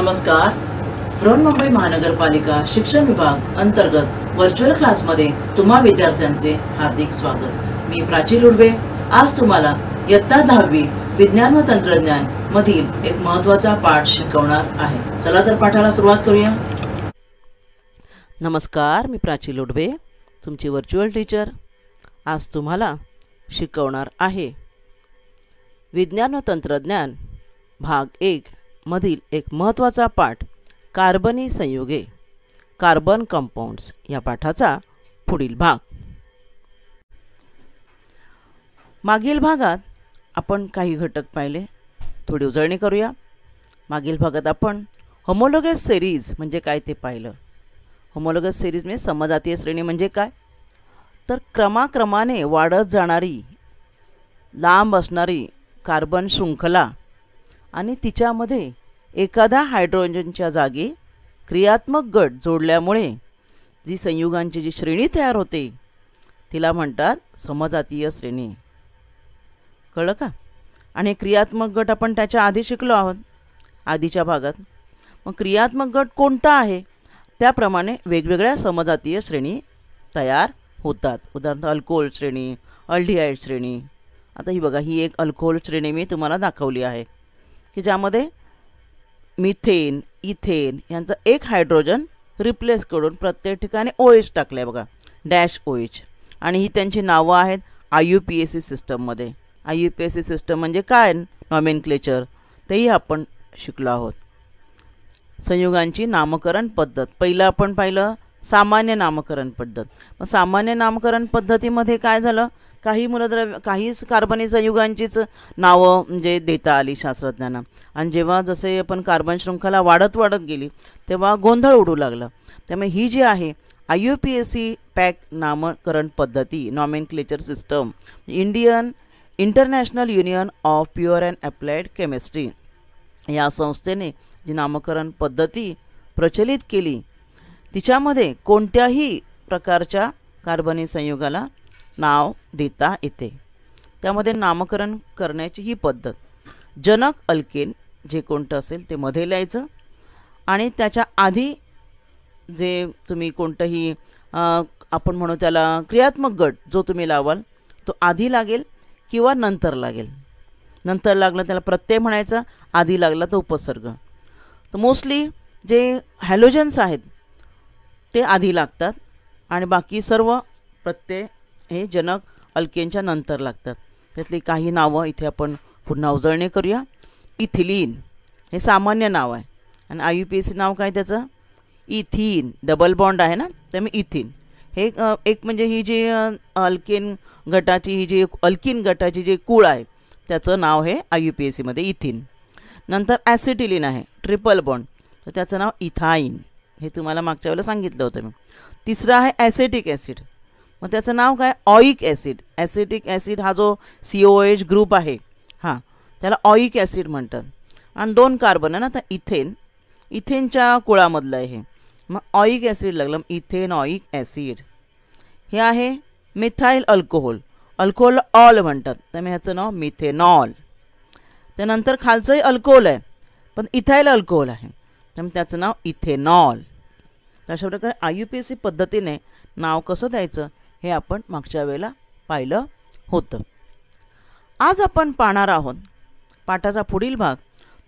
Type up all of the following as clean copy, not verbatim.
नमस्कार. बृहन्मुंबई महानगरपालिका शिक्षण विभाग अंतर्गत व्हर्च्युअल क्लासमध्ये तुम्हा विद्यार्थ्यांचे हार्दिक स्वागत. मी प्राची लुडवे आज तुम्हाला इयत्ता 10वी विज्ञान व तंत्रज्ञान मधील एक महत्त्वाचा पाठ शिकवणार आहे. चला तर पाठाला सुरुवात करूया. नमस्कार, मी प्राची लुडवे तुमची व्हर्च्युअल टीचर. आज तुम्हाला शिकवणार आहे विज्ञान व तंत्रज्ञान भाग 1 मधील एक महत्त्वाचा पाठ कार्बनी संयुगे, कार्बन कंपाउंड्स या पाठाचा पुढील भाग. मागील भागात आपण काही घटक पाहिले, थोडी उजळणी करूया. मागील भागात आपण होमोलोगस सिरीज म्हणजे काय ते पाहिलं. होमोलोगस सिरीज म्हणजे समजातीय श्रेणी म्हणजे काय, तर क्रमाक्रमाने वाढत जाणारी लांब असणारी कार्बन शृंखला आणि तिच्यामध्ये एखादा हायड्रोजनच्या जागी क्रियात्मक गट जोडल्यामुळे जी संयुगांची जी श्रेणी तयार होते तिला म्हणतात समजातीय श्रेणी. कळलं का? आणि क्रियात्मक गट आपण त्याच्या आधी शिकलो आहोत आधीच्या भागात. मग क्रियात्मक गट कोणता आहे त्याप्रमाणे वेगवेगळ्या समजातीय श्रेणी तयार होतात. उदाहरणार्थ अल्कोहोल श्रेणी, अल्डिहाइड श्रेणी. आता ही बघा, ही एक अल्कोहोल श्रेणी मी तुम्हाला दाखवली आहे की ज्यामध्ये मिथेन, इथेन यांचा एक हायड्रोजन रिप्लेस करून प्रत्येक ठिकाणी OH टाकलं आहे बघा, डॅश OH. आणि ही त्यांची नावं आहेत IUPAC सिस्टममध्ये. IUPAC सिस्टम म्हणजे काय, नॉमेनक्लेचर, तेही आपण शिकलो आहोत. संयुगांची नामकरण पद्धत पहिलं आपण पाहिलं सामान्य नामकरण पद्धत. मग सामान्य नामकरण पद्धतीमध्ये काय झालं, काही मूलद्रव्य काही कार्बनी संयुगांचीच नावं म्हणजे देता आली शास्त्रज्ञांना. आणि जेव्हा जसे आपण कार्बन शृंखला वाढत गेली तेव्हा गोंधळ उडू लागला. त्यामुळे ही जी आहे IUPAC पॅक नामकरण पद्धती, nomenclature system, international union of pure and applied chemistry या संस्थेने जी नामकरण पद्धती प्रचलित केली तिच्यामध्ये कोणत्याही प्रकारच्या कार्बनी संयुगाला नाव देता येते. त्यामध्ये नामकरण करण्याची ही पद्धत, जनक अल्केन जे कोणतं असेल ते मध्ये लिहायचं आणि त्याच्या आधी जे तुम्ही कोणतंही आपण म्हणू त्याला क्रियात्मक गट जो तुम्ही लावाल तो आधी लागेल किंवा नंतर लागेल. नंतर लागलं त्याला प्रत्यय म्हणायचा, आधी लागला तर उपसर्ग. तर मोस्टली जे हॅलोजन्स आहेत ते आधी लागतात आणि बाकी सर्व प्रत्यय हे जनक अल्केनच्या नंतर लागतात. त्यातली काही नावं इथे आपण पुन्हा उजळणी करूया. इथिलीन हे सामान्य नाव आहे आणि IUPAC नाव काय त्याचं, इथीन, डबल बॉन्ड आहे ना, त्यामुळे इथिन हे एक म्हणजे ही जी अल्केन गटाची ही जी अल्किन गटाची जी कूळ आहे त्याचं नाव हे IUPAC मध्ये इथिन. नंतर ॲसिटिलीन आहे, ट्रिपल बॉन्ड, तर त्याचं नाव इथाईन. हे तुम्हाला मागच्या वेळेला सांगितलं होतं मी. तिसरं आहे ॲसेटिक ॲसिड, मग त्याचं नाव काय, ऑइक ॲसिड. ॲसेटिक ॲसिड हा जो COOH ग्रुप आहे हां त्याला ऑइक ॲसिड म्हणतात. आणि 2 कार्बन आहे ना, तर इथेनच्या कुळामधलं आहे हे. मग ऑइक ॲसिड लागलं, इथेन ऑइक ॲसिड. हे आहे मिथाईल अल्कोहोल, अल्कोहोल ऑल म्हणतात, त्यामुळे ह्याचं नाव मिथेनॉल. त्यानंतर खालचंही अल्कोहोल आहे पण इथाईल अल्कोहोल आहे त्यामुळे त्याचं नाव इथेनॉल. अशा प्रकारे IUPAC पद्धतीने नाव कसं द्यायचं हे आपण मागच्या वेळेला पाहिलं होतं. आज आपण पाहणार आहोत पाठाचा पुढील भाग,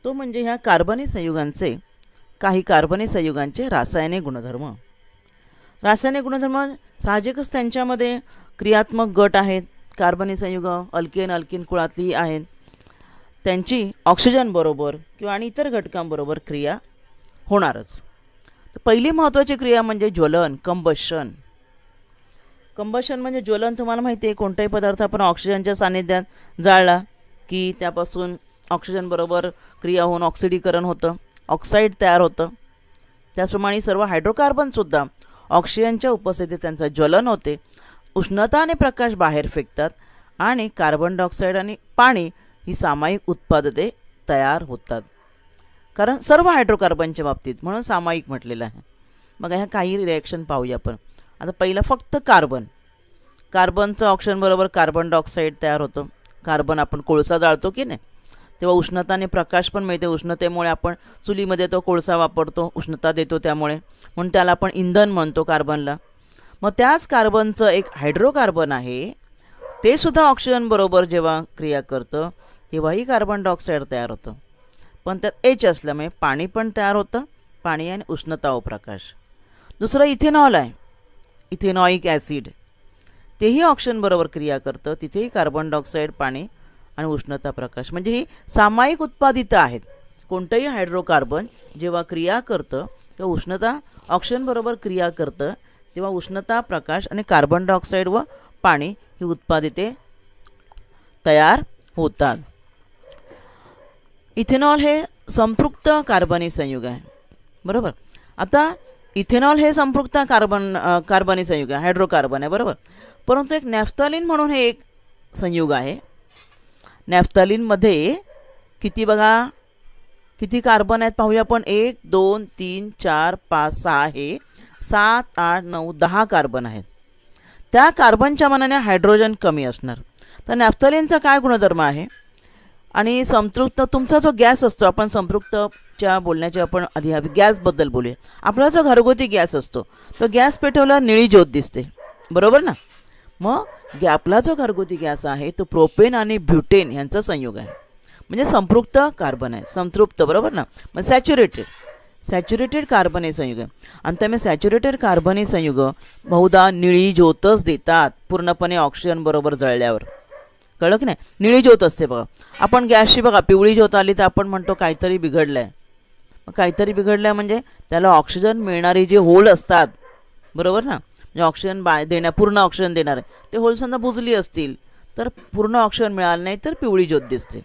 तो म्हणजे ह्या कार्बनी संयुगांचे काही कार्बनी संयुगांचे रासायनिक गुणधर्म. रासायनिक गुणधर्म साहजिकच त्यांच्यामध्ये क्रियात्मक गट आहेत. कार्बनी संयुग अल्किन कुळातली आहेत, त्यांची ऑक्सिजन बरोबर किंवा आणि इतर घटकांबरोबर क्रिया होणारच. तर पहिली महत्त्वाची क्रिया म्हणजे ज्वलन, कंबशन. कंबशन म्हणजे ज्वलन. तुम्हाला माहिती आहे कोणताही पदार्थ आपण ऑक्सिजनच्या सानिध्यात जाळला की त्यापासून ऑक्सिजन बरोबर क्रिया होऊन ऑक्सिडीकरण होतं, ऑक्साईड तयार होतं. त्याचप्रमाणे सर्व हायड्रोकार्बनसुद्धा ऑक्सिजनच्या उपस्थितीत त्यांचं ज्वलन होते, उष्णता आणि प्रकाश बाहेर फेकतात आणि कार्बन डायऑक्साईड आणि पाणी ही सामायिक उत्पादने तयार होतात. कारण सर्व हायड्रोकार्बनच्या बाबतीत म्हणून सामायिक म्हटलेलं आहे. मग ह्या काही रिॲक्शन पाहूया आपण. आता पहिलं फक्त कार्बनचं ऑक्सिजन बरोबर कार्बन डायऑक्साईड तयार होतं. कार्बन आपण कोळसा जाळतो की नाही, तेव्हा उष्णता आणि प्रकाश पण मिळते. उष्णतेमुळे आपण चुलीमध्ये तो कोळसा वापरतो, उष्णता देतो त्यामुळे, म्हणून त्याला आपण इंधन म्हणतो कार्बनला. मग त्याच कार्बनचं एक हायड्रोकार्बन आहे, ते सुद्धा ऑक्सिजन बरोबर जेव्हा क्रिया करतं तेव्हाही कार्बन डायऑक्साईड तयार होतं. पण त्यात एच असल्यामुळे पाणी पण तयार होतं, पाणी आणि उष्णता व प्रकाश. दुसरं इथेनॉल आहे, इथेनॉइक ॲसिड, तेही ऑक्सिजन बरोबर क्रिया करतं, तिथेही कार्बन डायऑक्साईड, पाणी आणि उष्णता प्रकाश. म्हणजे ही सामायिक उत्पादितं आहेत. कोणतंही हायड्रोकार्बन जेव्हा क्रिया करतं तेव्हा उष्णता ऑक्सिजन बरोबर क्रिया करतं, तेव्हा उष्णता, प्रकाश आणि कार्बन डायऑक्साईड व पाणी ही उत्पादिते तयार होतात. इथेनॉल हे संपृक्त कार्बनी संयुग आहे, बरोबर. आता इथेनॉल हे संपृक्त कार्बनी संयुग आहे, हायड्रोकार्बन आहे, बरोबर. परंतु एक नॅफ्थलीन म्हणून हे एक संयुग आहे. नॅफ्थलीनमध्ये किती बघा, किती कार्बन आहेत पाहूया आपण. 1 2 3 4 5 6 हे 7 8 9 10 कार्बन आहेत. त्या कार्बनच्या मानाने हायड्रोजन कमी असणार. तर नॅफ्थलीनचा काय गुणधर्म आहे आणि संपृक्त तुमचा जो गॅस असतो, आपण संपृक्तच्या बोलण्याच्या आपण आधी गॅसबद्दल बोलूया. आपला जो घरगुती गॅस असतो तो गॅस पेटवला निळी ज्योत दिसते, बरोबर ना. मग आपला जो घरगुती गॅस आहे तो प्रोपेन आणि ब्युटेन यांचा संयोग आहे, म्हणजे संपृक्त कार्बन आहे, संतृप्त, बरोबर ना. मग सॅच्युरेटेड कार्बनी संयुग आहे. आणि त्यामुळे सॅच्युरेटेड कार्बनी संयुग बहुधा निळी ज्योतच देतात पूर्णपणे ऑक्सिजन बरोबर जळल्यावर. कळलं की नाही, निळी ज्योत असते बघा. आपण गॅसची बघा पिवळी ज्योत आली तर आपण म्हणतो काहीतरी बिघडलं आहे. मग काहीतरी बिघडलं आहे म्हणजे त्याला ऑक्सिजन मिळणारी जे होल असतात, बरोबर ना, म्हणजे ऑक्सिजन पूर्ण ऑक्सिजन देणार आहे, ते होल समजा बुजली असतील तर पूर्ण ऑक्सिजन मिळालं नाही तर पिवळी ज्योत दिसते.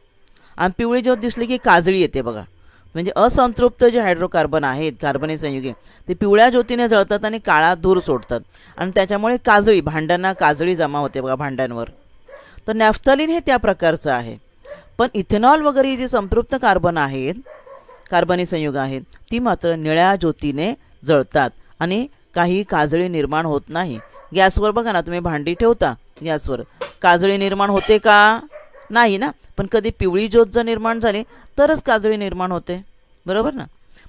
आणि पिवळी ज्योत दिसली की काजळी येते बघा. म्हणजे असंतृप्त जे हायड्रोकार्बन आहेत, कार्बनी संयुगे, ते पिवळ्या ज्योतीने जळतात आणि काळा धूर सोडतात आणि त्याच्यामुळे काजळी, भांड्यांना काजळी जमा होते बघा भांड्यांवर. तर नॅफ्थलीन हे त्या प्रकारचं आहे. पण इथेनॉल वगैरे जे संतृप्त कार्बन आहेत, कार्बनी संयुग आहेत, ती मात्र निळ्या ज्योतीने जळतात आणि काही काजळी निर्माण होत नाही. गॅसवर बघा ना, तुम्ही भांडी ठेवता गॅसवर, काजळी निर्माण होते का? नाही ना. पण कधी पिवळी ज्योत जर निर्माण झाली तरच काजळी निर्माण होते, बरोबर ना.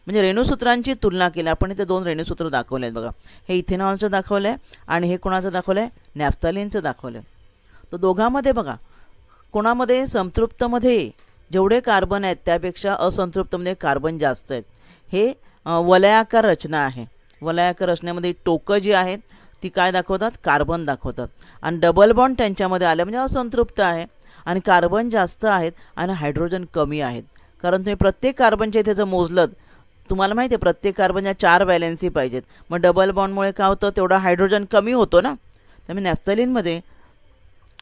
म्हणजे रेणुसूत्रांची तुलना केली आपण. इथे 2 रेणुसूत्र दाखवले आहेत बघा. हे इथेनॉलचं दाखवलं आहे आणि हे कोणाचं दाखवलं आहे, नॅफ्थलीनचं दाखवलं आहे. तर दोघांमध्ये बघा, कोणामध्ये संतृप्तमध्ये जेवढे कार्बन आहेत त्यापेक्षा असंतृप्तमध्ये कार्बन जास्त आहेत. हे वलयाकार रचना आहे. वलयाकार रचनेमध्ये टोकं जी आहेत ती काय दाखवतात, कार्बन दाखवतात. आणि डबल बॉन्ड त्यांच्यामध्ये आले म्हणजे असंतृप्त आहे आणि कार्बन जास्त आहेत आणि हायड्रोजन कमी आहेत. कारण तुम्ही प्रत्येक कार्बनच्या इथे जर मोजलं, तुम्हाला माहिती आहे प्रत्येक कार्बनच्या 4 व्हॅलेन्सी पाहिजेत. मग डबल बॉन्डमुळे काय होतं, तेवढा हायड्रोजन कमी होतो ना. त्यामुळे नॅफ्थलीनमध्ये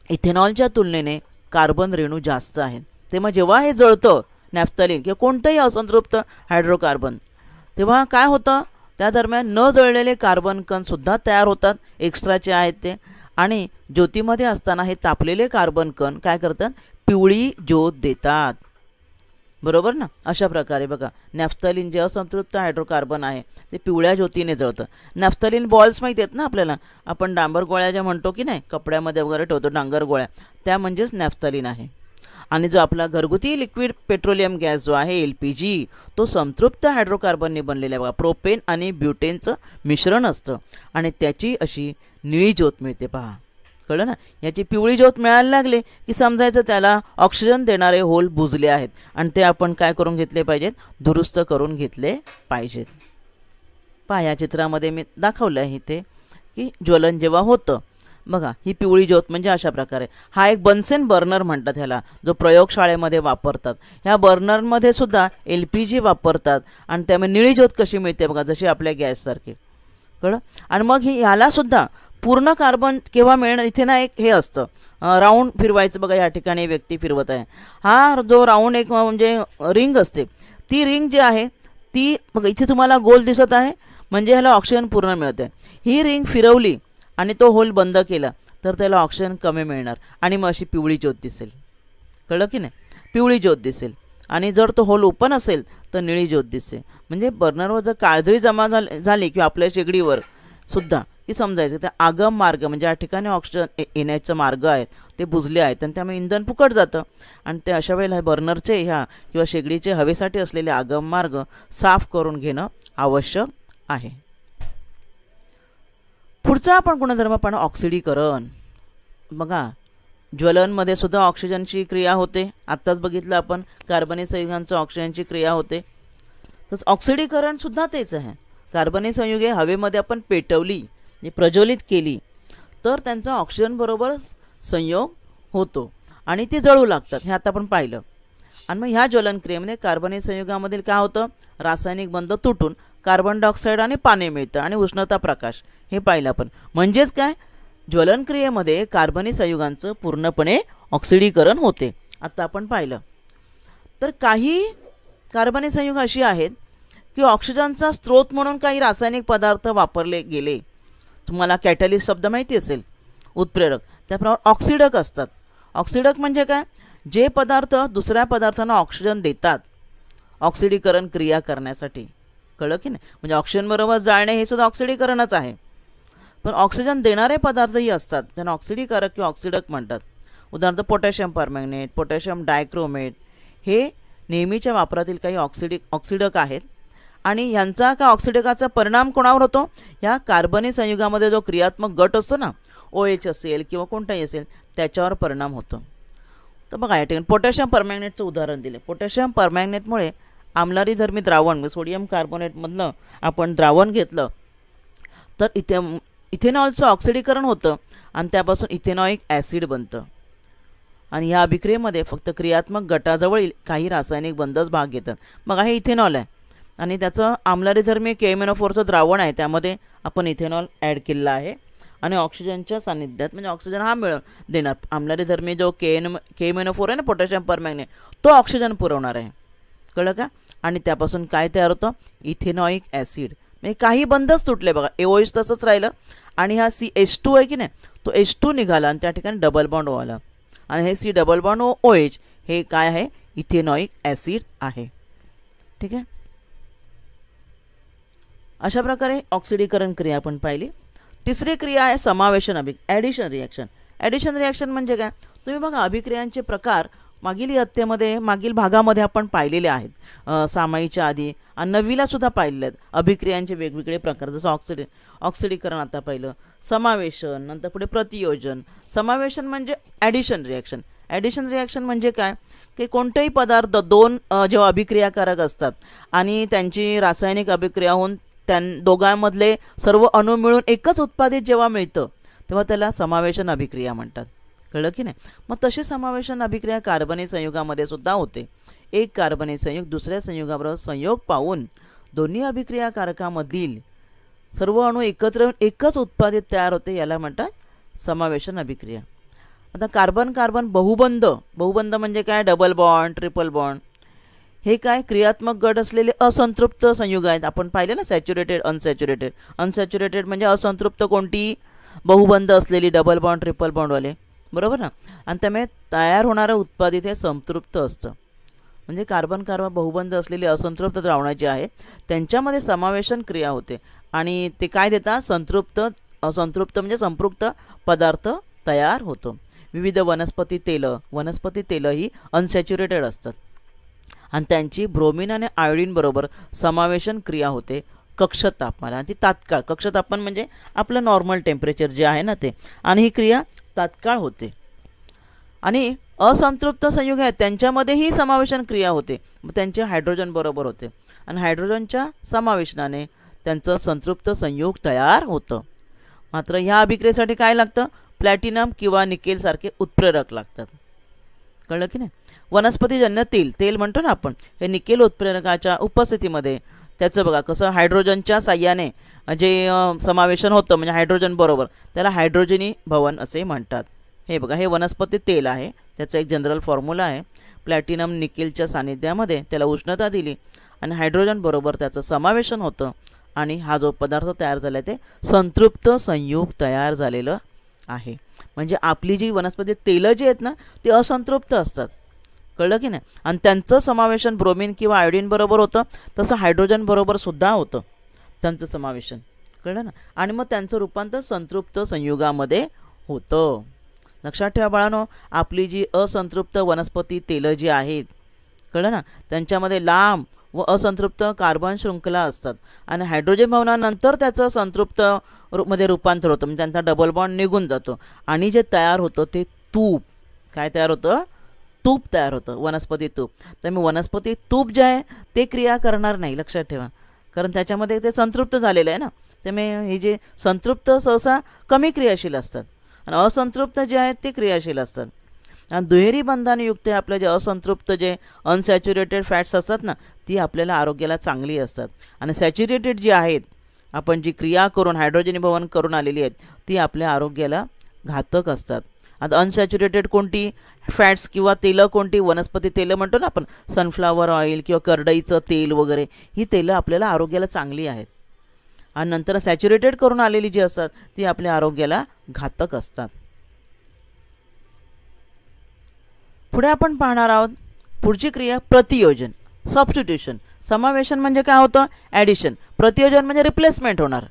इथेनॉलच्या तुलनेने कार्बन रेणू जास्त आहेत. तेव्हा जेव्हा हे जळतं नॅफ्थलीन किंवा कोणतंही असंतृप्त हायड्रोकार्बन, तेव्हा काय होतं, त्या दरम्यान न जळलेले कार्बन कणसुद्धा तयार होतात, एक्स्ट्राचे आहेत ते. आणि ज्योतीमध्ये असताना हे तापलेले कार्बन कण काय करतात, पिवळी ज्योत देतात, बरोबर ना. अशा प्रकारे बघा, नॅफ्थलीन जे असंतृप्त हायड्रोकार्बन आहे ते पिवळ्या ज्योतीने जळतं. नॅफ्थलीन बॉल्स माहिती आहेत ना आपल्याला, आपण डांबर गोळ्या ज्या म्हणतो की नाही, कपड्यामध्ये वगैरे ठेवतो डांगर गोळ्या, त्या म्हणजेच नॅफ्थलीन आहे. आणि जो आपला घरगुती लिक्विड पेट्रोलियम गॅस जो आहे LPG, तो संतृप्त हायड्रोकार्बनने बनलेला आहे बघा. प्रोपेन आणि ब्युटेनचं मिश्रण असतं आणि त्याची अशी निळी ज्योत मिळते पहा. कळलं ना. याची पिवळी ज्योत मिळायला लागले की समजायचं त्याला ऑक्सिजन देणारे होल बुजले आहेत आणि ते आपण काय करून घेतले पाहिजेत, दुरुस्त करून घेतले पाहिजेत. पहा, या चित्रामध्ये मी दाखवलं आहे इथे की ज्वलन जेव्हा होतं बघा, ही पिवळी ज्योत म्हणजे अशा प्रकारे. हा एक बन्सेन बर्नर म्हणतात ह्याला, जो प्रयोगशाळेमध्ये वापरतात. ह्या बर्नरमध्ये सुद्धा LPG वापरतात आणि त्यामुळे निळी ज्योत कशी मिळते बघा, जशी आपल्या गॅससारखी. कळलं. आणि मग ही ह्यालासुद्धा पूर्ण कार्बन केव्हा मिळणार, इथे ना एक हे असतं राऊंड फिरवायचं बघा. या ठिकाणी व्यक्ती फिरवत आहे. हा जो राऊंड एक म्हणजे रिंग असते, ती रिंग जी आहे ती बघा इथे तुम्हाला गोल दिसत आहे, म्हणजे ह्याला ऑक्सिजन पूर्ण मिळते. ही रिंग फिरवली आणि तो होल बंद केला तर त्याला ऑक्सिजन कमी मिळणार आणि मग अशी पिवळी ज्योत दिसेल. कळलं की नाही, पिवळी ज्योत दिसेल. आणि जर तो होल ओपन असेल तर निळी ज्योत दिसते. म्हणजे बर्नरवर जर काजळी जमा झाली किंवा आपल्या शेगडीवर सुद्धा की समजायचं त्या आगम मार्ग म्हणजे या ठिकाणी ऑक्सिजन येण्याचं मार्ग आहेत ते बुजले आहेत आणि त्यामुळे इंधन फुकट जातं आणि ते अशा वेळेला बर्नरचे ह्या किंवा शेगडीचे हवेसाठी असलेले आगम मार्ग साफ करून घेणं आवश्यक आहे. पुढचा आपण गुणधर्म पाहणं ऑक्सिडीकरण. बघा ज्वलनमध्ये सुद्धा ऑक्सिजनची क्रिया होते. आत्ताच बघितलं आपण कार्बनी संयुगांचं ऑक्सिजनची क्रिया होते. तसंच ऑक्सिडीकरण सुद्धा तेच आहे. कार्बनी संयुगे हवेमध्ये आपण पेटवली म्हणजे प्रज्वलित केली तर त्यांचा ऑक्सिजन बरोबर संयोग होतो आणि ते जळू लागतात, हे आता आपण पाहिलं. आणि मग ह्या ज्वलन क्रियेमध्ये कार्बनी संयुगामधील काय होतं, रासायनिक बंध तुटून कार्बन डायऑक्साईड आणि पाणी मिळतं आणि उष्णता प्रकाश हे पाहिलं आपण. म्हणजेच काय, ज्वलन क्रियेमध्ये कार्बनी संयुगांचं पूर्णपणे ऑक्सिडीकरण होते, आता आपण पाहिलं. तर काही कार्बनी संयुग अशी आहेत की ऑक्सिजनचा स्रोत म्हणून काही रासायनिक पदार्थ वापरले गेले. तुम्हाला कॅटलिस्ट शब्द माहिती असेल, उत्प्रेरक. त्याप्रमाणे ऑक्सिडक असतात. ऑक्सिडक म्हणजे काय, जे पदार्थ दुसऱ्या पदार्थांना ऑक्सिजन देतात ऑक्सिडीकरण क्रिया करण्यासाठी. कळलं की नाही, म्हणजे ऑक्सिजन बरोबर जाळणे हे सुद्धा ऑक्सिडीकरणच आहे. पण ऑक्सिजन देणारे पदार्थही असतात त्यांना ऑक्सिडीकारक किंवा ऑक्सिडक म्हणतात. उदाहरणार्थ पोटॅशियम परमॅंगनेट, पोटॅशियम डायक्रोमेट हे नेहमीच्या वापरातील काही ऑक्सिडक आहेत आणि ह्यांचा का ऑक्सिडकाचा परिणाम कोणावर होतो, ह्या कार्बनी संयुगामध्ये जो क्रियात्मक गट असतो ना, OH असेल किंवा कोणताही असेल त्याच्यावर परिणाम होतो. तर बघा या ठिकाणी पोटॅशियम परमॅंगनेटचं उदाहरण दिले. पोटॅशियम परमॅंगनेटमुळे आम्लारीधर्मी द्रावण सोडियम कार्बोनेटमधलं आपण द्रावण घेतलं तर इथेनॉलचं ऑक्सिडीकरण होतं आणि त्यापासून इथेनॉइक ॲसिड बनतं. आणि या अभिक्रियेमध्ये फक्त क्रियात्मक गटाजवळील काही रासायनिक बंधच भाग घेतात. मग हे इथेनॉल आहे आणि त्याचं आम्लारीधर्मी KMnO4चं द्रावण आहे, त्यामध्ये आपण इथेनॉल ॲड केलेलं आहे आणि ऑक्सिजनच्या सान्निध्यात म्हणजे ऑक्सिजन हा मिळून देणार. आम्लारीधर्मी जो KMnO4 आहे ना, पोटॅशियम परमॅंगनेट, तो ऑक्सिजन पुरवणार आहे. कळलं का. आणि त्यापासून काय तयार होतं, इथेनॉइक ॲसिड. म्हणजे काही बंधच तुटले. बघा OH तसंच राहिलं आणि हा CH2 आहे की नाही, तो H2 निघाला आणि त्या ठिकाणी डबल बॉन्ड आला आणि हे C डबल बॉन्ड OH हे काय आहे, इथेनॉइक ॲसिड आहे. ठीक आहे. अशा प्रकारे ऑक्सिडीकरण क्रिया आपण पाहिली. तिसरी क्रिया आहे समावेशन ॲडिशन रिॲक्शन. ॲडिशन रिॲक्शन म्हणजे काय, तुम्ही बघा अभिक्रियांचे प्रकार मागील इयत्तेमध्ये मागील भागामध्ये आपण पाहिलेले आहेत. 6माहीच्या आधी आणि 9वीला सुद्धा पाहिलेले आहेत अभिक्रियांचे वेगवेगळे प्रकार. जसं ऑक्सिडीकरण आता पाहिलं, समावेशन, नंतर पुढे प्रतियोजन. समावेशन म्हणजे ॲडिशन रिॲक्शन. ॲडिशन रिॲक्शन म्हणजे काय की कोणतेही पदार्थ दोन जेव्हा अभिक्रियाकारक असतात आणि त्यांची रासायनिक अभिक्रिया होऊन दोघांमधले सर्व अणू मिळून एकच उत्पादित जेव्हा मिळतं तेव्हा त्याला समावेशन अभिक्रिया म्हणतात. कळलं की नाही. मग तशी समावेशन अभिक्रिया कार्बनी संयुगामध्ये सुद्धा होते. एक कार्बनी संयुग दुसऱ्या संयुगाबरोबर संयोग पाहून दोन्ही अभिक्रियाकारकामधील सर्व अणू एकत्र येऊन एकच उत्पादित तयार होते, याला म्हणतात समावेशन अभिक्रिया. आता कार्बन कार्बन बहुबंध म्हणजे काय, डबल बॉन्ड, ट्रिपल बॉन्ड हे काय क्रियात्मक गट असलेले असंतृप्त संयुग आहेत. आपण पाहिले ना, सॅच्युरेटेड, अनसॅच्युरेटेड. अनसॅच्युरेटेड म्हणजे असंतृप्त कोणती, बहुबंध असलेली, डबल बॉन्ड, ट्रिपल बॉन्डवाले, बरोबर ना. आणि त्यामुळे तयार होणारं उत्पादित हे संतृप्त असतं. म्हणजे कार्बन कार्बन बहुबंध असलेली असंतृप्त द्रावणाचे आहेत त्यांच्यामध्ये समावेशन क्रिया होते आणि ते काय देतात, असंतृप्त म्हणजे संपृक्त पदार्थ तयार होतो. विविध वनस्पती तेलं ही अनसॅच्युरेटेड असतात आणि त्यांची ब्रोमिन आणि आयोडीन बरोबर समावेशन क्रिया होते कक्ष तापमान. आणि ती तात्काळ, कक्ष तापमान म्हणजे आपलं नॉर्मल टेम्परेचर जे आहे ना ते, आणि ही क्रिया तात्काळ होते. आणि असंतृप्त संयुग आहेत त्यांच्यामध्येही समावेशन क्रिया होते, त्यांचे हायड्रोजन बरोबर होते आणि हायड्रोजनच्या समावेशनाने त्यांचं संतृप्त संयुग तयार होतं. मात्र ह्या अभिक्रियेसाठी काय लागतं, प्लॅटिनम किंवा निकेलसारखे उत्प्रेरक लागतात. कळलं की नाही. वनस्पतीजन्य तेल म्हणतो ना आपण, हे निकेल उत्प्रेरकाच्या उपस्थितीमध्ये त्याचं बघा कसं हायड्रोजनच्या साह्याने जे समावेशन होतं म्हणजे हायड्रोजन बरोबर, त्याला हायड्रोजनी भवन असे म्हणतात. हे बघा हे वनस्पती तेल आहे, त्याचा एक जनरल फॉर्म्युला आहे. प्लॅटिनम निकेलच्या सानिध्यामध्ये त्याला उष्णता दिली आणि हायड्रोजन बरोबर त्याचं समावेशन होतं आणि हा जो पदार्थ तयार झाला आहे ते संतृप्त संयुग तयार झालेलं आहे. म्हणजे आपली जी वनस्पती तेलं जी आहेत ना ते असंतृप्त असतात. कळलं की नाही. आणि त्यांचं समावेशन ब्रोमिन किंवा आयोडीन बरोबर होतं, तसं हायड्रोजन बरोबर सुद्धा होतं त्यांचं समावेशन. कळलं ना. आणि मग त्यांचं रूपांतर संतृप्त संयुगामध्ये होतं. लक्षात ठेवा बाळांनो, आपली जी असंतृप्त वनस्पती तेलं जी आहेत, कळलं ना, त्यांच्यामध्ये लांब व असंतृप्त कार्बन शृंखला असतात आणि हायड्रोजन भवनानंतर त्याचं संतृप्त मध्ये रूपांतर होतं, म्हणजे त्यांचा डबल बॉन्ड निघून जातो आणि जे तयार होतं ते तूप. काय तयार होतं? तूप तयार होतं, वनस्पती तूप. तर मी वनस्पती तूप जे आहे ते क्रिया करणार नाही, लक्षात ठेवा, कारण त्याच्यामध्ये ते संतृप्त झालेलं आहे ना. त्यामुळे हे जे संतृप्त सहसा कमी क्रियाशील असतात आणि असंतृप्त जे आहेत ते क्रियाशील असतात. आणि दुहेरी बंधाने युक्त आपले जे असंतृप्त जे अनसॅच्युरेटेड फॅट्स असतात ना, ती आपल्याला आरोग्याला चांगली असतात. आणि सॅच्युरेटेड जी आहेत, आपण जी क्रिया करून हायड्रोजनीभवन करून आलेली आहेत, ती आपल्या आरोग्याला घातक असतात. आता अनसॅच्युरेटेड कोणती फॅट्स किंवा तेलं कोणती, वनस्पती तेलं म्हणतो ना आपण, सनफ्लावर ऑइल किंवा करडईचं तेल वगैरे, ही तेलं आपल्याला आरोग्याला चांगली आहेत. आणि नंतर सॅच्युरेटेड करून आलेली जी असतात ती आपल्या आरोग्याला घातक असतात. पुढे आपण पाहणार आहोत पुढची क्रिया प्रतियोजन, सबस्टिट्यूशन. समावेशन म्हणजे काय होतं? ॲडिशन. प्रतियोजन म्हणजे रिप्लेसमेंट होणार.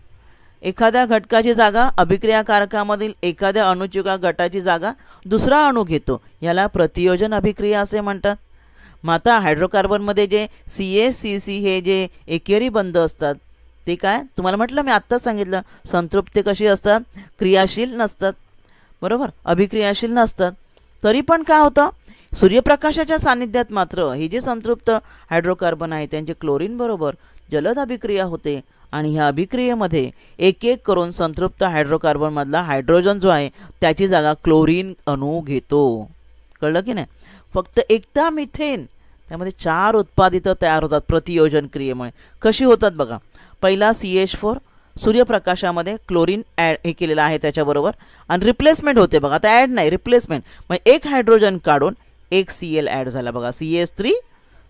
एखाद्या घटकाची जागा अभिक्रियाकारकामधील एखाद्या अणुची गटाची जागा दुसरा अणू घेतो, याला प्रतियोजन अभिक्रिया असे म्हणतात. मग आता हायड्रोकार्बनमध्ये जे CH-CC हे जे एकेरी बंध असतात ते काय, तुम्हाला म्हटलं, मी आत्ताच सांगितलं, संतृप्ति कशी असतात? क्रियाशील नसतात, बरोबर, अभिक्रियाशील नसतात. तरी पण काय होतं, सूर्यप्रकाशाच्या सानिध्यात मात्र हे जे संतृप्त हायड्रोकार्बन आहे त्यांचे क्लोरीन बरोबर जलद अभिक्रिया होते आणि ह्या अभिक्रियेमध्ये एक एक करून संतृप्त हायड्रोकार्बनमधला हायड्रोजन जो आहे त्याची जागा क्लोरीन अणू घेतो. कळलं की नाही? फक्त एकटा मिथेन, त्यामध्ये 4 उत्पादितं तयार होतात प्रतियोजन क्रियेमुळे. कशी होतात बघा. पहिला CH4 सूर्यप्रकाशामध्ये क्लोरीन ॲड हे केलेलं आहे त्याच्याबरोबर आणि रिप्लेसमेंट होते बघा. आता ॲड नाही, रिप्लेसमेंट. मग एक हायड्रोजन काढून एक Cl ॲड झाला बघा, CH3.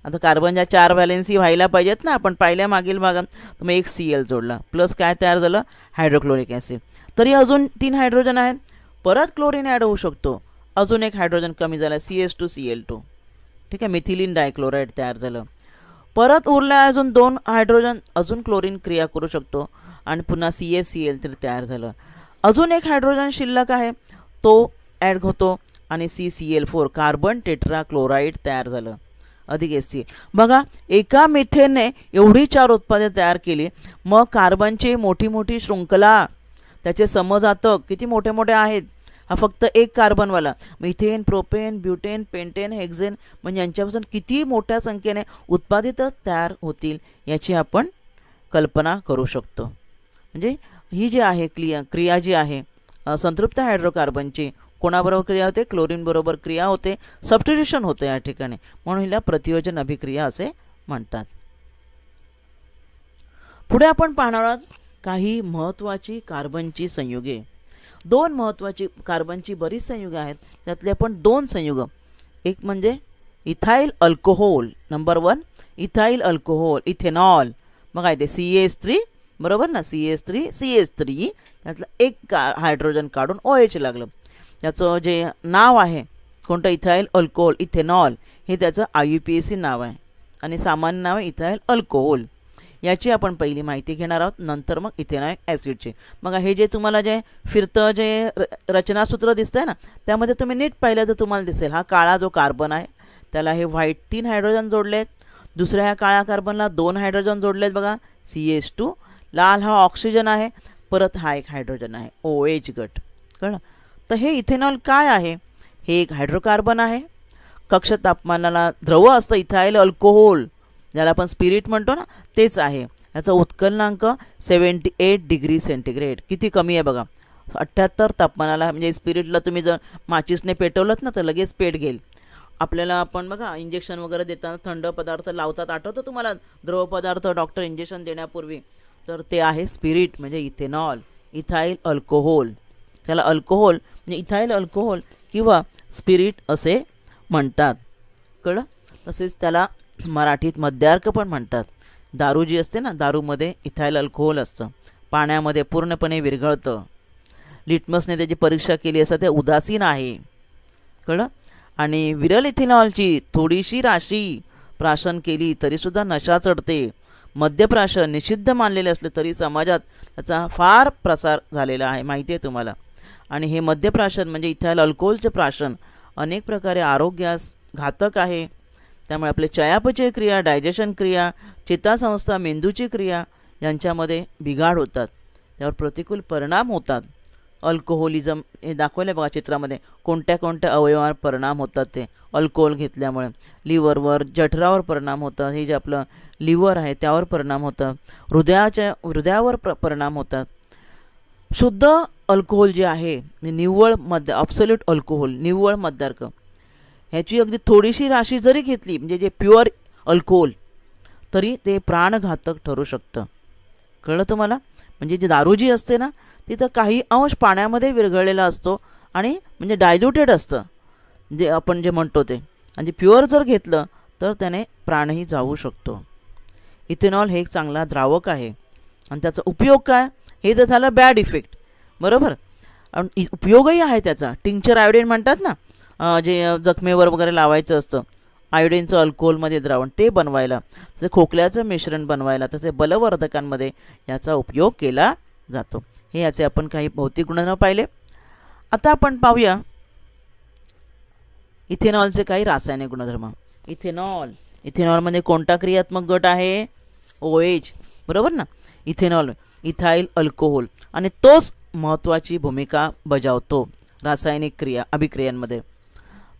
आता कार्बनच्या 4 व्हॅलेन्सी व्हायला पाहिजेत ना, आपण पाहिल्या मागील भागात. तर मग एक Cl जोडला, प्लस काय तयार झालं? Hydrochloric acid. तरी अजून 3 हायड्रोजन आहेत, परत क्लोरीन ॲड होऊ शकतो. अजून एक हायड्रोजन कमी झाला, CH2Cl2. ठीक आहे, मिथिलीन डायक्लोराईड तयार झालं. परत उरल्या अजून 2 हायड्रोजन, अजून क्लोरीन क्रिया करू शकतो आणि पुन्हा CH-Cl3 तयार झालं. अजून एक हायड्रोजन शिल्लक आहे, तो ॲड होतो आणि CCl4 कार्बन टेट्राक्लोराईड तयार झालं, अधिक HCl. बघा, एका मिथेनने एवढी 4 उत्पादने तयार केली. मग कार्बनची मोठी मोठी शृंखला, त्याचे समजातक किती मोठे मोठे आहेत. हा फक्त एक कार्बनवाला, methane, propane, butane, pentane, hexane, म्हणजे यांच्यापासून किती मोठ्या संख्येने उत्पादित तयार होतील याची आपण कल्पना करू शकतो. म्हणजे ही जी आहे क्रिया जी आहे संतृप्त हायड्रोकार्बनची, कोणाबरोबर क्रिया होते? क्लोरीन बरोबर क्रिया होते, सबस्टिट्यूशन होते या ठिकाणी, म्हणून हिला प्रतियोजन अभिक्रिया असे म्हणतात. पुढे आपण पाहणार आहोत काही महत्त्वाची कार्बनची संयुगे. 2 महत्त्वाची कार्बनची बरीच संयुगे आहेत, त्यातले आपण 2 संयुग. एक म्हणजे ethyl alcohol, number 1 ethyl alcohol, ethanol. मग काय ते CH3 बरोबर ना, CH3 त्यातलं एक हायड्रोजन काढून OH लागलं. त्याचं जे नाव आहे कोणतं? इथाइल अल्कोहोल, इथेनॉल, हे त्याचं IUPAC नाव आहे आणि सामान्य नाव आहे इथाइल अल्कोहोल. याची आपण पहिली माहिती घेणार आहोत, नंतर मग इथेनॉइक ॲसिडची. मग हे जे तुम्हाला जे फिरतं जे रचनासूत्र दिसतंय ना, त्यामध्ये तुम्ही नीट पाहिलं तर तुम्हाला दिसेल हा काळा जो कार्बन आहे त्याला हे व्हाईट 3 हायड्रोजन जोडलेत. दुसऱ्या ह्या काळ्या कार्बनला 2 हायड्रोजन जोडलेत बघा, CH2. लाल हा ऑक्सिजन आहे, परत हा एक हायड्रोजन आहे, OH गट. कळलं? तर हे इथेनॉल काय आहे? हे एक हायड्रोकार्बन आहे, कक्ष तापमानाला द्रव असतं. इथाइल अल्कोहोल ज्याला आपण स्पिरिट म्हणतो ना, तेच आहे. याचा उत्कलनांक 78 डिग्री सेंटीग्रेड. किती कमी आहे बघा, 78 तापमानाला. म्हणजे स्पिरिटला तुम्ही जर माचीसने पेटवलंत ना तर लगेच पेट घेईल. आपल्याला आपण बघा इंजेक्शन वगैरे देताना थंड पदार्थ लावतात, आठवतं तुम्हाला? द्रव पदार्थ डॉक्टर इंजेक्शन देण्यापूर्वी, तर ते आहे स्पिरिट म्हणजे इथेनॉल, इथाइल अल्कोहोल. त्याला अल्कोहोल म्हणजे इथाइल अल्कोहोल किंवा स्पिरिट असे म्हणतात. कळलं? तसेच त्याला मराठीत मद्यार्क पण म्हणतात. दारू जी असते ना, दारूमध्ये इथाइल अल्कोहोल असतं, पाण्यामध्ये पूर्णपणे विरघळतं. लिटमसने त्याची परीक्षा केली असं ते उदासीन आहे. कळलं? आणि विरल इथेनॉलची थोडीशी राशी प्राशन केली तरीसुद्धा नशा चढते. मद्यप्राशन निषिद्ध मानलेले असले तरी समाजात त्याचा फार प्रसार झालेला आहे, माहिती आहे तुम्हाला. आणि हे मद्यप्राशन म्हणजे इथाइल अल्कोहोलचे प्राशन अनेक प्रकारे आरोग्यास घातक आहे. त्यामुळे आपले चयापचय क्रिया, डायजेशन क्रिया, चेतासंस्था, मेंदूची क्रिया यांच्यामध्ये बिघाड होतात, त्यावर प्रतिकूल परिणाम होतात. अल्कोहोलिझम हे दाखवले बघा चित्रामध्ये, कोणत्या कोणत्या अवयवांवर परिणाम होतात ते अल्कोहोल घेतल्यामुळे. लिव्हरवर, जठरावर परिणाम होतात, हे जे आपलं लिव्हर आहे त्यावर परिणाम होतात. हृदयावर परिणाम होतात. शुद्ध अल्कोहोल जे आहे म्हणजे निव्वळ मद्य, ॲब्सोल्यूट अल्कोहोल, निव्वळ मद्यार्क, ह्याची अगदी थोडीशी राशी जरी घेतली म्हणजे जे प्युअर अल्कोहोल, तरी ते प्राणघातक ठरू शकतं. कळलं तुम्हाला? म्हणजे जी दारू जी असते ना, तिथं काही अंश पाण्यामध्ये विरघळलेला असतो आणि म्हणजे डायल्युटेड असतं जे आपण जे म्हणतो ते, आणि जे प्युअर जर घेतलं तर त्याने प्राणही जाऊ शकतो. इथेनॉल हे एक चांगला द्रावक आहे आणि त्याचा उपयोग काय, हे तर झालं बॅड इफेक्ट, बरोबर. आणि उपयोगही आहे त्याचा. टिंक्चर आयोडीन म्हणतात ना, जे जखमेवर वगैरे लावायचं असतं, आयोडीनचं अल्कोहोलमध्ये द्रावण ते बनवायला, तसे खोकल्याचं मिश्रण बनवायला, तसे बलवर्धकांमध्ये याचा उपयोग केला जातो. हे याचे आपण काही भौतिक गुणधर्म पाहिले. आता आपण पाहूया इथेनॉलचे काही रासायनिक गुणधर्म. इथेनॉलमध्ये कोणता क्रियात्मक गट आहे? OH, बरोबर ना. इथेनॉल इथाइल अल्कोहोल, आणि तोच महत्त्वाची भूमिका बजावतो रासायनिक अभिक्रियांमध्ये.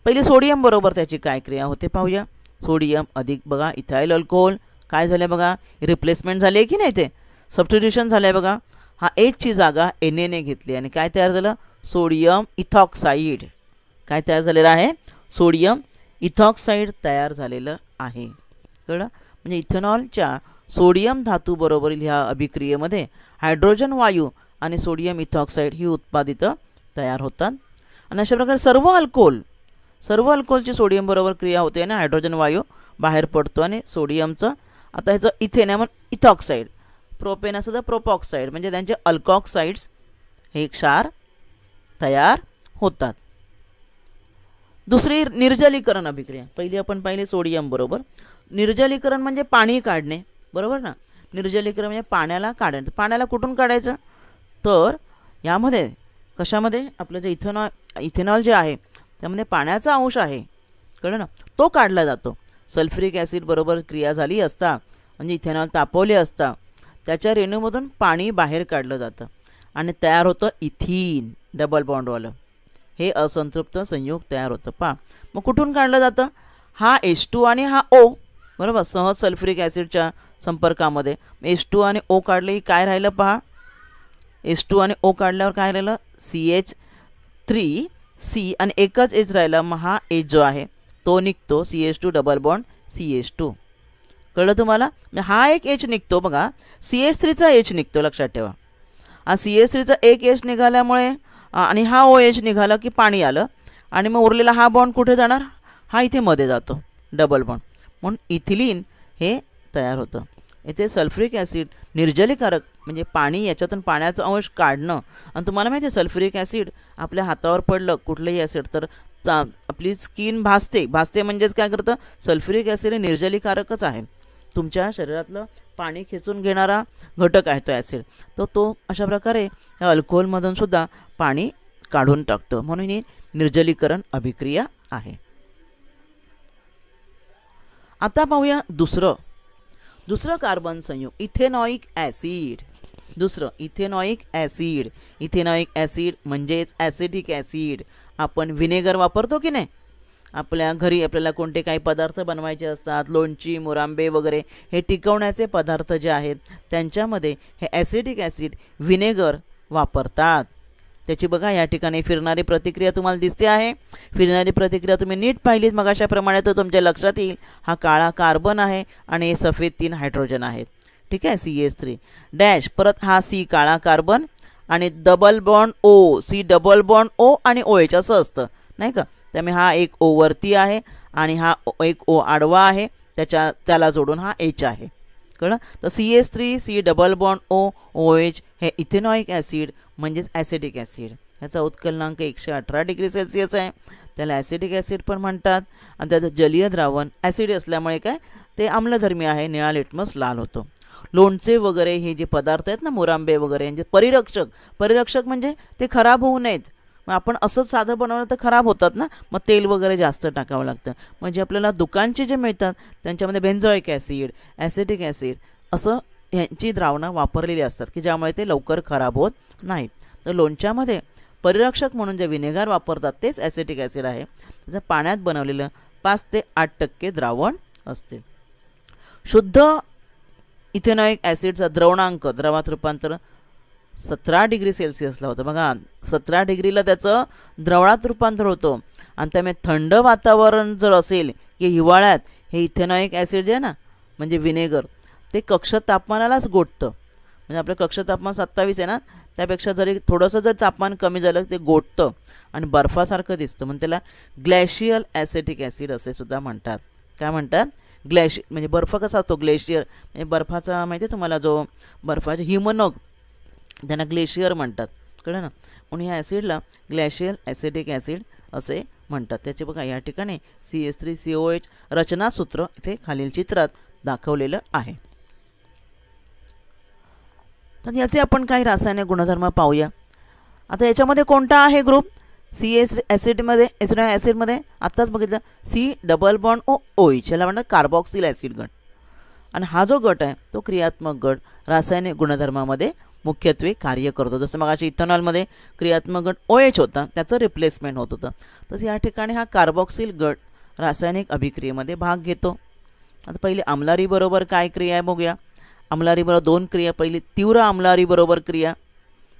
पहिले सोडियम बरोबर त्याची काय क्रिया होते पाहूया. सोडियम अधिक बघा इथाइल अल्कोहोल काय झालं बघा, रिप्लेसमेंट झाली की नाही, ते सबस्टिट्यूशन झालं आहे बघा. हा Hची जागा Na ने घेतली आणि काय तयार झालं? सोडियम इथॉक्साईड. काय तयार झालेलं आहे? सोडियम इथॉक्साईड तयार झालेलं आहे. कळलं? म्हणजे इथेनॉलच्या सोडियम धातू बरोबरील ह्या अभिक्रियेमध्ये हायड्रोजन वायू आणि सोडियम इथॉक्साईड ही उत्पादित तयार होतात. आणि अशा प्रकारे सर्व अल्कोहोलची सोडियम बरोबर क्रिया होते आणि हायड्रोजन वायू बाहेर पडतो आणि सोडियमचं आता ह्याचं इथेन इथॉक्साईड, प्रोपेन असं तर प्रोपॉक्साईड, म्हणजे त्यांचे अल्कॉक्साईड्स हे क्षार तयार होतात. दुसरी निर्जलीकरण अभिक्रिया. पहिली आपण पाहिली सोडियम बरोबर. निर्जलीकरण म्हणजे पाणी काढणे, बरोबर ना. निर्जलीकरण म्हणजे पाण्याला काढायचं. पाण्याला कुठून काढायचं? तर यामध्ये कशामध्ये आपलं जे इथेनॉल जे आहे त्यामध्ये पाण्याचा अंश आहे, कळलं ना, तो काढला जातो. सल्फ्युरिक ॲसिड बरोबर क्रिया झाली असता म्हणजे इथेनॉल तापवले असता त्याच्या रेणूमधून पाणी बाहेर काढलं जातं आणि तयार होतं इथीन, डबल बॉन्डवालं. हे असंतृप्त संयुग तयार होतं. मग कुठून काढलं जातं? हा H2 आणि हा O, बरोबर, सहज सल्फ्युरिक ॲसिडच्या संपर्कामध्ये H2 आणि O काढले, काय राहिलं पहा. H2 आणि O काढल्यावर काय राहिलं? CH3C आणि एकच H राहिला. मग हा H जो आहे तो निघतो, CH2 डबल बॉन्ड CH2. कळलं तुम्हाला? हा एक H निघतो बघा, CH3चा H निघतो, लक्षात ठेवा. हा CH3चा एक H निघाल्यामुळे आणि हा OH निघाला की पाणी आलं आणि मग उरलेला हा बॉन्ड कुठे जाणार? हा इथे मध्ये जातो, डबल बॉन्ड, म्हणून इथिलीन हे तयार होतं. इथे सल्फ्युरिक ॲसिड निर्जलीकारक म्हणजे पाणी, याच्यातून पाण्याचा अंश काढणं. आणि तुम्हाला माहिती आहे सल्फ्युरिक ॲसिड आपल्या हातावर पडलं कुठलंही ॲसिड तर आपली स्किन भासते म्हणजेच काय करतं? सल्फ्युरिक ॲसिड हे निर्जलीकारकच आहे. तुमच्या शरीरातलं पाणी खेचून घेणारा घटक आहे तो ॲसिड, तर तो अशा प्रकारे या अल्कोहोलमधून सुद्धा पाणी काढून टाकतो, म्हणून ही निर्जलीकरण अभिक्रिया आहे. आता पाहूया दुसरं कार्बन संयुग इथेनॉइक ॲसिड. इथेनॉइक ॲसिड म्हणजेच ॲसिटिक ॲसिड. आपण व्हिनेगर वापरतो की नाही आपल्या घरी? आपल्याला कोणते काही पदार्थ बनवायचे असतात, लोणची, मुरांबे वगैरे, हे टिकवण्याचे पदार्थ जे आहेत त्यांच्यामध्ये हे ॲसिटिक ॲसिड व्हिनेगर वापरतात. त्याची बघा या ठिकाणी फिरणारी प्रतिक्रिया तुम्हाला दिसते आहे. फिरणारी प्रतिक्रिया तुम्ही नीट पाहिलीत मग अशाप्रमाणे तर तुमच्या लक्षात येईल. हा काळा कार्बन आहे आणि हे सफेद 3 हायड्रोजन आहेत, ठीक आहे, CH3 डॅश. परत हा C काळा कार्बन आणि double bond O, C double bond O आणि OH असं असतं नाही का. त्यामुळे हा एक O वरती आहे आणि हा एक O आडवा आहे, त्याला जोडून हा H आहे, कळलं. तर CH3, C double bond O, OH हे इथेनॉइक ॲसिड म्हणजेच ॲसिटिक ॲसिड. ह्याचा उत्कलनांक 118 डिग्री सेल्सिअस आहे. त्याला ॲसिटिक ॲसिड पण म्हणतात. आणि त्याचं जलीय द्रावण ॲसिड असल्यामुळे काय ते आम्लधर्मी आहे, निळा लिटमस लाल होतो. लोणचे वगैरे हे जे पदार्थ आहेत ना, मोरांबे वगैरे यांचे परिरक्षक म्हणजे ते खराब होऊ नयेत. मग आपण असंच साधं बनवलं तर खराब होतात ना, मग तेल वगैरे जास्त टाकावं लागतं. म्हणजे आपल्याला दुकानचे जे मिळतात त्यांच्यामध्ये बेन्झोइक ॲसिड, ॲसिटिक ॲसिड असं ह्यांची द्रावणं वापरलेली असतात की ज्यामुळे ते लवकर खराब होत नाहीत. तर लोणच्यामध्ये परिरक्षक म्हणून जे विनेगर वापरतात तेच ॲसिटिक ॲसिड आहे. त्याचं पाण्यात बनवलेलं 5 ते 8% द्रावण असते. शुद्ध इथेनॉइक ॲसिडचा द्रवणांक द्रवात रूपांतर 17 डिग्री सेल्सिअसला होतं. बघा 17 डिग्रीला त्याचं द्रवणात रूपांतर होतं. आणि त्यामुळे थंड वातावरण जर असेल की हिवाळ्यात हे इथेनॉइक ॲसिड जे आहे ना म्हणजे विनेगर ते कक्ष तापमानालाच गोठतं. म्हणजे आपलं कक्ष तापमान 27 आहे ना, त्यापेक्षा जरी थोडंसं जर तापमान कमी झालं ते गोठतं आणि बर्फासारखं दिसतं. म्हणून त्याला ग्लॅशियल ॲसिटिक ॲसिड असे सुद्धा म्हणतात. काय म्हणतात? म्हणजे बर्फ कसा असतो ग्लेशियर, म्हणजे बर्फाचा माहिती आहे तुम्हाला, जो बर्फाचे हिमनग त्यांना ग्लेशियर म्हणतात, कळलं ना. म्हणून ह्या ॲसिडला ग्लॅशियल ॲसिटिक ॲसिड असे म्हणतात. त्याचे बघा या ठिकाणी CH3COH रचनासूत्र इथे खालील चित्रात दाखवलेलं आहे. तर याचे आपण काही रासायनिक गुणधर्म पाहूया. आता याच्यामध्ये कोणता आहे ग्रुप? CH ॲसिडमध्ये, इथेनॉइक ॲसिडमध्ये आत्ताच बघितलं C+OH याला म्हणतात कार्बॉक्सिल ॲसिड गट. आणि हा जो गट आहे तो क्रियात्मक गट रासायनिक गुणधर्मामध्ये मुख्यत्वे कार्य करतो. जसं मगाशी इथेनॉलमध्ये क्रियात्मक गट OH होता, त्याचं रिप्लेसमेंट होत होतं, तसं या ठिकाणी हा कार्बॉक्सिल गट रासायनिक अभिक्रियेमध्ये भाग घेतो. आता पहिले आम्लारी बरोबर काय क्रिया आहे बघूया. आम्लारी बरोबर 2 क्रिया. पहिली तीव्र आम्लारी बरोबर क्रिया.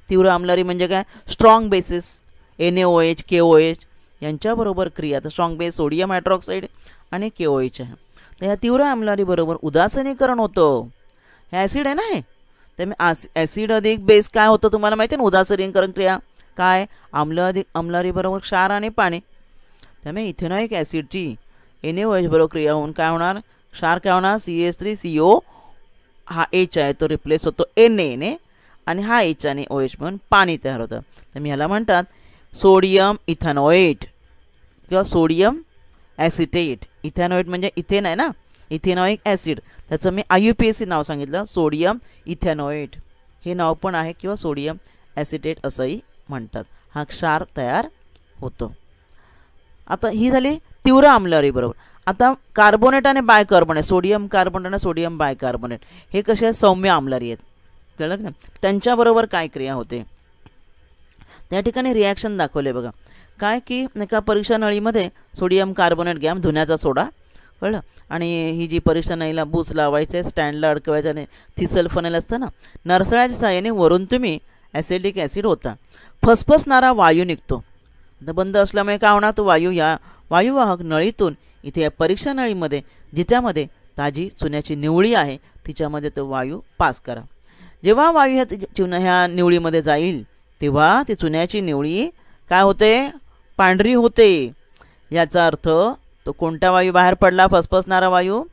तीव्र आम्लारी म्हणजे काय? स्ट्रॉंग बेसिस NaOH KOH यांच्याबरोबर क्रिया. तर स्ट्रॉंग बेस सोडियम हायड्रॉक्साईड आणि KOH आहे. तर ह्या तीव्र आम्लारी बरोबर उदासीनीकरण होतं. हे ॲसिड आहे ना, हे त्यामुळे ॲसिड अधिक बेस काय होतं तुम्हाला माहिती आहे ना, उदासीनीकरण क्रिया. काय? आम्ल अधिक आम्लारी बरोबर क्षार आणि पाणी. त्यामुळे इथेनॉइक ॲसिडची NaOH बरोबर क्रिया होऊन काय होणार? क्षार काय होणार? CH3CO हा H आहे तो रिप्लेस होतो Na आणि हा H आणि OH म्हणून पाणी तयार होतं. त्यामुळे ह्याला म्हणतात सोडियम इथेनॉएट किंवा सोडियम ॲसिटेट. इथेनॉएट म्हणजे इथेन आहे ना, इथेनॉइक ॲसिड, त्याचं मी IUPAC नाव सांगितलं, सोडियम इथेनॉएट हे नाव पण आहे किंवा सोडियम ॲसिटेट असंही म्हणतात. हा क्षार तयार होतो. आता ही झाली तीव्र आम्लारी बरोबर. आता कार्बोनेट आणि बायकार्बोनेट, सोडियम कार्बोनेट आणि सोडियम बायकार्बोनेट हे कसे सौम्य आम्लारी आहेत, कळलं की नाही. त्यांच्याबरोबर काय क्रिया होते त्या ठिकाणी रिॲक्शन दाखवले बघा. काय की एका परीक्षा नळीमध्ये सोडियम कार्बोनेट घ्या, धुण्याचा सोडा, कळलं, आणि ही जी परीक्षा नळीला बूच लावायचं आहे, स्टँडला अडकवायचं आणि थिसल फनेल असतं ना, नरसळ्याच्या सहाय्याने वरून तुम्ही ॲसिडिक ॲसिड होता. फसफसणारा वायू निघतो. आता बंद असल्यामुळे काय होणार? तो वायू या वायुवाहक नळीतून इथे या परीक्षा नळीमध्ये जिच्यामध्ये ताजी चुन्याची निवळी आहे तिच्यामध्ये तो वायू पास करा. जेव्हा वायू ह्या निवळीमध्ये जाईल तेव्हा ती चुन्याची निवळी काय होते? पांढरी होते. याचा अर्थ तो कोणता वायू बाहेर पडला? फसफसणारा वायू,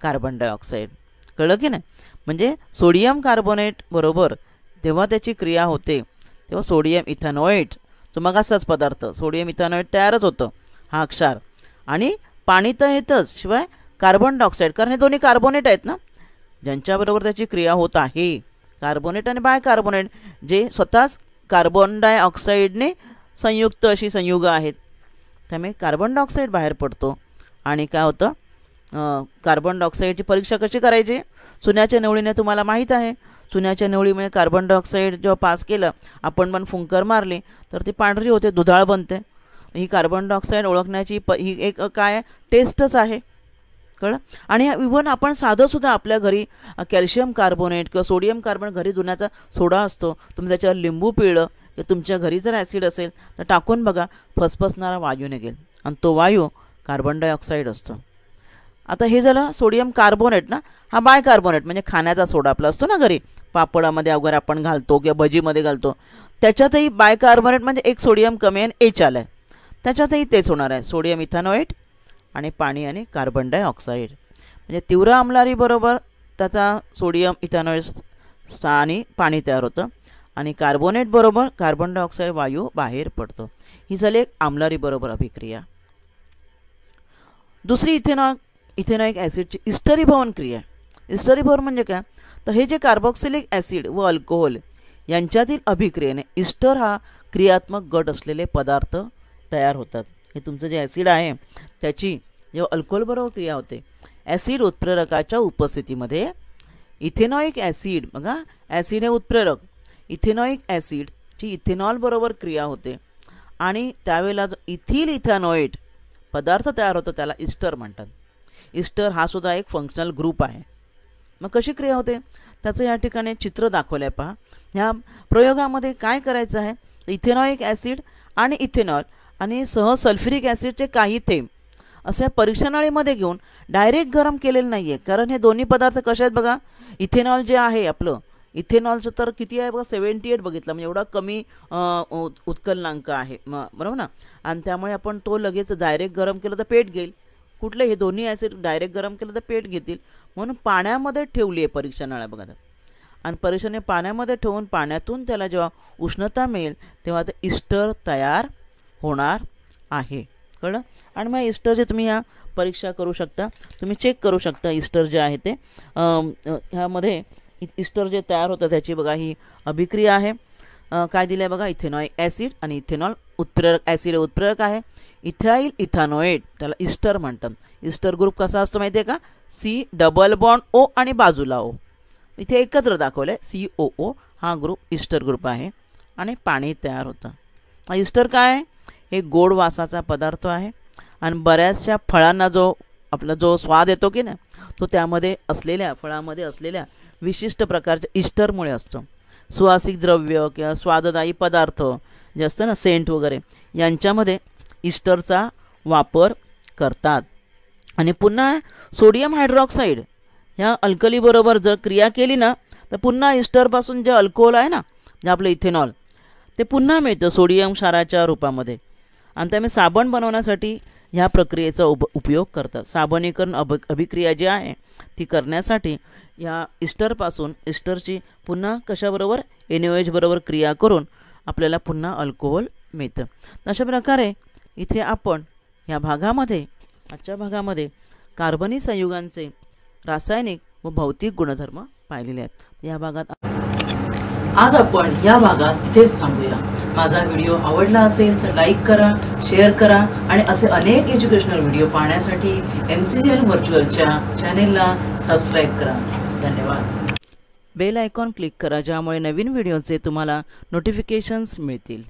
कार्बन डायऑक्साईड. कळलं की नाही. म्हणजे सोडियम कार्बोनेट बरोबर तेव्हा त्याची क्रिया होते तेव्हा सोडियम इथेनॉएट, जो मग असाच पदार्थ सोडियम इथेनॉएट तयारच होतं, हा क्षार. आणि पाणी तर येतच, शिवाय कार्बन डायऑक्साईड, कारण हे दोन्ही कार्बोनेट आहेत ना, ज्यांच्याबरोबर त्याची क्रिया होत आहे. कार्बोनेट आणि बायकार्बोनेट जे स्वतःच कार्बन डायऑक्साईडने संयुक्त अशी संयुग आहेत. त्यामुळे कार्बन डायऑक्साईड बाहेर पडतो आणि काय होतं? कार्बन डायऑक्साईडची परीक्षा कशी करायची? चुन्याच्या निवळीने तुम्हाला माहीत आहे. चुन्याच्या निवळीमुळे कार्बन डायऑक्साईड जेव्हा पास केलं, आपण पण फुंकर मारली तर ती पांढरी होते, दुधाळ बनते. ही कार्बन डायऑक्साईड ओळखण्याची ही एक काय टेस्टच आहे, कळलं. आणि इव्हन आपण साधंसुद्धा आपल्या घरी कॅल्शियम कार्बोनेट किंवा सोडियम कार्बोनेट घरी धुण्याचा सोडा असतो, तुम्ही त्याच्यावर लिंबू पिळलं की तुमच्या घरी जर ॲसिड असेल तर टाकून बघा, फसफसणारा वायू निघेल आणि तो वायू कार्बन डायऑक्साईड असतो. आता हे झालं सोडियम कार्बोनेट ना, हा बायकार्बोनेट म्हणजे खाण्याचा सोडा आपला असतो ना घरी, पापडामध्ये वगैरे आपण घालतो किंवा भजीमध्ये घालतो, त्याच्यातही बायकार्बोनेट म्हणजे एक सोडियम कमी आणि H आलं आहे, त्याच्यातही तेच होणार आहे, सोडियम इथेनॉएट आणि पाणी आणि कार्बन डायऑक्साईड. म्हणजे तीव्र आम्लारी बरोबर त्याचा सोडियम इथेनॉएट आणि पाणी तयार होतं आणि कार्बोनेट बरोबर कार्बन डायऑक्साईड वायू बाहेर पडतो. ही झाली एक आम्लारी बरोबर अभिक्रिया. दुसरी इथेनॉइक ॲसिडची इस्टरीभवन क्रिया. इस्टरीभवन म्हणजे काय? तर हे जे कार्बोक्सिलिक ॲसिड व अल्कोहोल यांच्यातील अभिक्रियेने इस्टर हा क्रियात्मक गट असलेले पदार्थ तयार होतात. हे तुमचं जे ॲसिड आहे त्याची जेव्हा अल्कोहोलबरोबर क्रिया होते, ॲसिड उत्प्रेरकाच्या उपस्थितीमध्ये इथेनॉइक ॲसिड, बघा ॲसिड हे उत्प्रेरक, इथेनॉइक ॲसिडची इथेनॉलबरोबर क्रिया होते आणि त्यावेळेला जो इथिल इथॅनोएट पदार्थ तयार होतो त्याला इस्टर म्हणतात. इस्टर हा सुद्धा एक फंक्शनल ग्रुप आहे. मग कशी क्रिया होते त्याचं या ठिकाणी चित्र दाखवलं आहे पहा. ह्या प्रयोगामध्ये काय करायचं आहे, इथेनॉइक ॲसिड आणि इथेनॉल आणि सल्फ्युरिक ॲसिडचे काही थेंब असे परीक्षणनळीमध्ये घेऊन डायरेक्ट गरम केलेलं नाही आहे, कारण हे दोन्ही पदार्थ कसे आहेत बघा. इथेनॉल जे आहे आपलं, इथेनॉलचं तर किती आहे बघा 78 बघितलं, म्हणजे एवढा कमी उत्कलनांक आहे बरोबर ना. आणि त्यामुळे आपण तो लगेच डायरेक्ट गरम केलं तर पेट घेईल. कुठले हे दोन्ही ॲसिड डायरेक्ट गरम केलं तर पेट घेतील, म्हणून पाण्यामध्ये ठेवली आहे परीक्षणनळ्या बघा. आणि परीक्षणे पाण्यामध्ये ठेवून पाण्यातून त्याला जेव्हा उष्णता मिळेल तेव्हा ते इस्टर तयार होणार आहे. कळलं. आणि मग इस्टर जे तुम्ही ह्या परीक्षा करू शकता, तुम्ही चेक करू शकता इस्टर जे आहे ते ह्यामध्ये इस्टर जे तयार होतं त्याची बघा ही अभिक्रिया आहे. काय दिलं आहे बघा, इथेनॉइक ॲसिड आणि इथेनॉल उत्प्रेरक, ॲसिड उत्प्रेरक आहे, इथाइल इथानोएट त्याला इस्टर म्हणतात. इस्टर ग्रुप कसा असतो माहिती आहे का, सी डबल बॉन्ड ओ आणि बाजूला ओ, इथे एकत्र दाखवलं आहे COO, हा ग्रुप इस्टर ग्रुप आहे आणि पाणी तयार होतं. इस्टर काय आहे, हे गोड वासाचा पदार्थ आहे आणि बऱ्याचशा फळांना आपला जो स्वाद येतो की नाही तो त्यामध्ये असलेल्या फळामध्ये असलेल्या विशिष्ट प्रकारच्या इस्टरमुळे असतो. सुवासिक द्रव्य किंवा स्वाददायी पदार्थ जे असतं ना, सेंट वगैरे, यांच्यामध्ये इस्टरचा वापर करतात. आणि पुन्हा सोडियम हायड्रॉक्साईड ह्या अल्कलीबरोबर जर क्रिया केली ना तर पुन्हा इस्टरपासून जे अल्कोहोल आहे ना, जे आपलं इथेनॉल, ते पुन्हा मिळतं सोडियम क्षाराच्या रूपामध्ये. आणि त्यामुळे साबण बनवण्यासाठी ह्या प्रक्रियेचा उपयोग करतात. साबणीकरण अभिक्रिया जी आहे ती करण्यासाठी ह्या इस्टरपासून इस्टरची पुन्हा कशाबरोबर NaOH बरोबर क्रिया करून आपल्याला पुन्हा अल्कोहोल मिळतं. अशा प्रकारे इथे आपण ह्या भागामध्ये, आजच्या भागामध्ये कार्बनी संयुगांचे रासायनिक व भौतिक गुणधर्म पाहिलेले आहेत. या भागात आज आपण या भागात इथेच थांबूया. माझा व्हिडिओ आवडला असेल तर लाईक करा, शेअर करा आणि असे अनेक एज्युकेशनल व्हिडिओ पाहण्यासाठी MCGL व्हर्च्युअलच्या चॅनेलला सबस्क्राईब करा. धन्यवाद. बेल आयकॉन क्लिक करा, ज्यामुळे नवीन व्हिडिओचे तुम्हाला नोटिफिकेशन्स मिळतील.